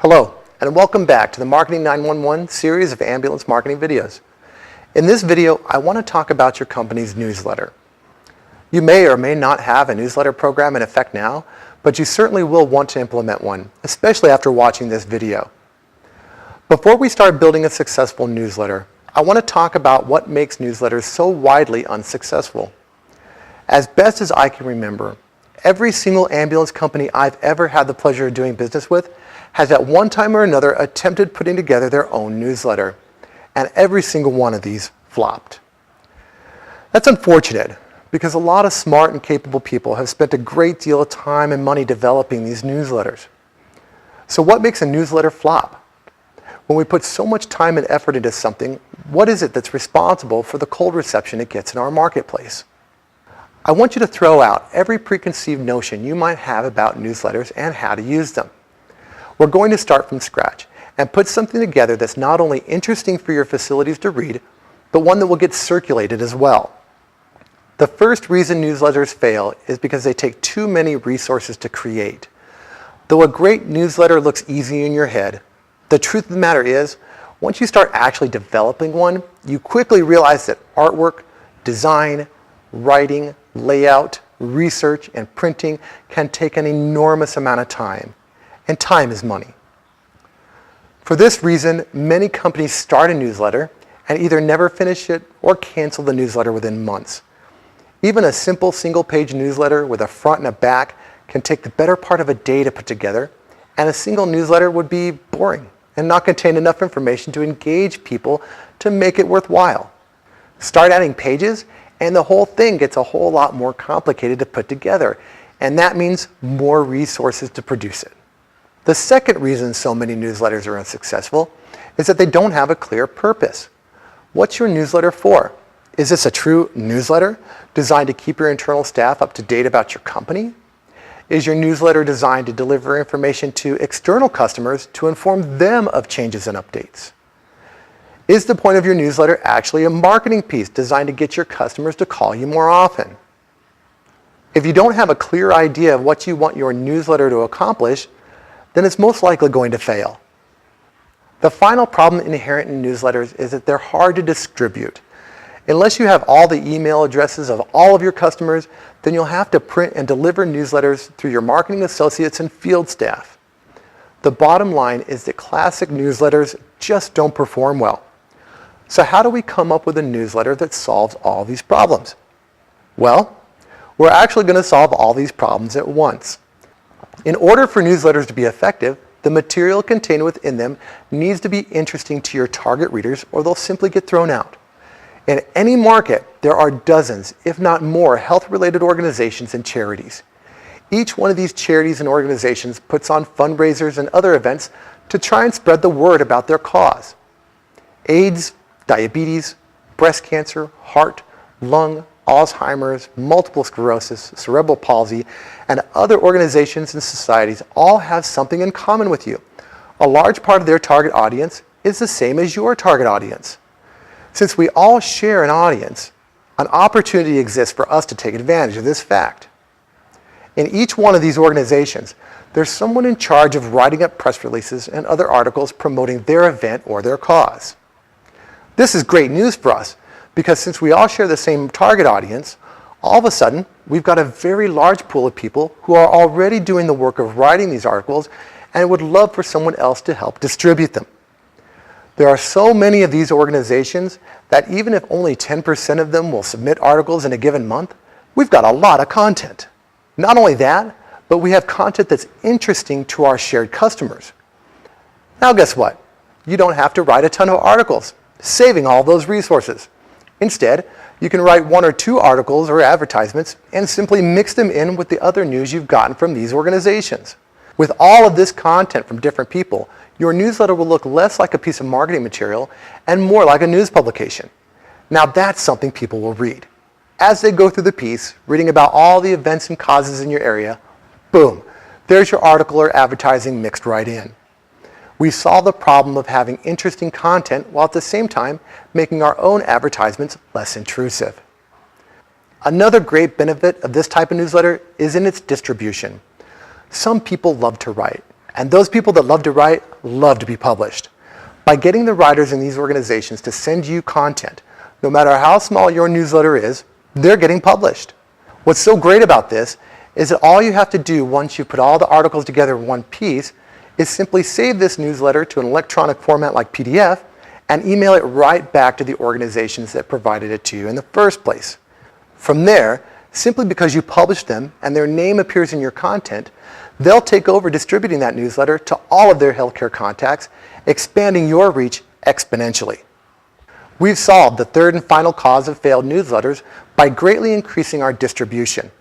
Hello, and welcome back to the Marketing 911 series of ambulance marketing videos. In this video, I want to talk about your company's newsletter. You may or may not have a newsletter program in effect now, but you certainly will want to implement one, especially after watching this video. Before we start building a successful newsletter, I want to talk about what makes newsletters so widely unsuccessful. As best as I can remember, every single ambulance company I've ever had the pleasure of doing business with has at one time or another attempted putting together their own newsletter, and every single one of these flopped. That's unfortunate because a lot of smart and capable people have spent a great deal of time and money developing these newsletters. So what makes a newsletter flop? When we put so much time and effort into something, what is it that's responsible for the cold reception it gets in our marketplace? I want you to throw out every preconceived notion you might have about newsletters and how to use them. We're going to start from scratch and put something together that's not only interesting for your facilities to read, but one that will get circulated as well. The first reason newsletters fail is because they take too many resources to create. Though a great newsletter looks easy in your head, the truth of the matter is, once you start actually developing one, you quickly realize that artwork, design, writing, layout, research, and printing can take an enormous amount of time. And time is money. For this reason, many companies start a newsletter and either never finish it or cancel the newsletter within months. Even a simple single-page newsletter with a front and a back can take the better part of a day to put together, and a single newsletter would be boring and not contain enough information to engage people to make it worthwhile. Start adding pages, and the whole thing gets a whole lot more complicated to put together, and that means more resources to produce it. The second reason so many newsletters are unsuccessful is that they don't have a clear purpose. What's your newsletter for? Is this a true newsletter designed to keep your internal staff up to date about your company? Is your newsletter designed to deliver information to external customers to inform them of changes and updates? Is the point of your newsletter actually a marketing piece designed to get your customers to call you more often? If you don't have a clear idea of what you want your newsletter to accomplish, then it's most likely going to fail. The final problem inherent in newsletters is that they're hard to distribute. Unless you have all the email addresses of all of your customers, then you'll have to print and deliver newsletters through your marketing associates and field staff. The bottom line is that classic newsletters just don't perform well. So how do we come up with a newsletter that solves all these problems? Well, we're actually going to solve all these problems at once. In order for newsletters to be effective, the material contained within them needs to be interesting to your target readers, or they'll simply get thrown out. In any market, there are dozens, if not more, health-related organizations and charities. Each one of these charities and organizations puts on fundraisers and other events to try and spread the word about their cause. AIDS, diabetes, breast cancer, heart, lung, Alzheimer's, multiple sclerosis, cerebral palsy, and other organizations and societies all have something in common with you. A large part of their target audience is the same as your target audience. Since we all share an audience, an opportunity exists for us to take advantage of this fact. In each one of these organizations, there's someone in charge of writing up press releases and other articles promoting their event or their cause. This is great news for us, because since we all share the same target audience, all of a sudden, we've got a very large pool of people who are already doing the work of writing these articles and would love for someone else to help distribute them. There are so many of these organizations that even if only 10% of them will submit articles in a given month, we've got a lot of content. Not only that, but we have content that's interesting to our shared customers. Now guess what? You don't have to write a ton of articles, saving all those resources. Instead, you can write one or two articles or advertisements and simply mix them in with the other news you've gotten from these organizations. With all of this content from different people, your newsletter will look less like a piece of marketing material and more like a news publication. Now that's something people will read. As they go through the piece, reading about all the events and causes in your area, boom, there's your article or advertising mixed right in. We solve the problem of having interesting content while at the same time making our own advertisements less intrusive. Another great benefit of this type of newsletter is in its distribution. Some people love to write, And those people that love to write love to be published. By getting the writers in these organizations to send you content, no matter how small your newsletter is, they're getting published. What's so great about this is that all you have to do once you put all the articles together in one piece is simply save this newsletter to an electronic format like PDF and email it right back to the organizations that provided it to you in the first place. From there, simply because you published them and their name appears in your content, they'll take over distributing that newsletter to all of their healthcare contacts, expanding your reach exponentially. We've solved the third and final cause of failed newsletters by greatly increasing our distribution.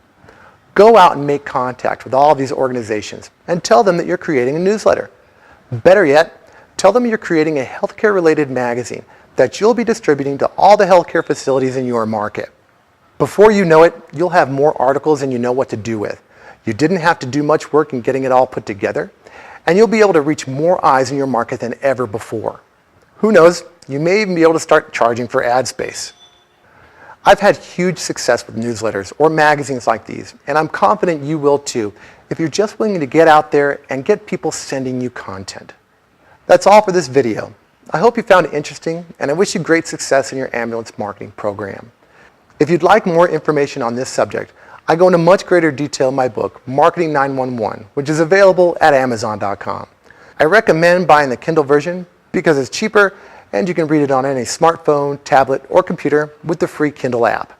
Go out and make contact with all of these organizations and tell them that you're creating a newsletter. Better yet, tell them you're creating a healthcare-related magazine that you'll be distributing to all the healthcare facilities in your market. Before you know it, you'll have more articles than you know what to do with. You didn't have to do much work in getting it all put together, and you'll be able to reach more eyes in your market than ever before. Who knows, you may even be able to start charging for ad space. I've had huge success with newsletters or magazines like these, and I'm confident you will too if you're just willing to get out there and get people sending you content. That's all for this video. I hope you found it interesting, and I wish you great success in your ambulance marketing program. If you'd like more information on this subject, I go into much greater detail in my book, Marketing 911, which is available at Amazon.com. I recommend buying the Kindle version because it's cheaper and you can read it on any smartphone, tablet, or computer with the free Kindle app.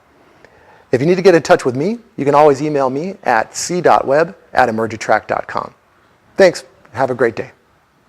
If you need to get in touch with me, you can always email me at c.webb@emergitrack.com. Thanks. Have a great day.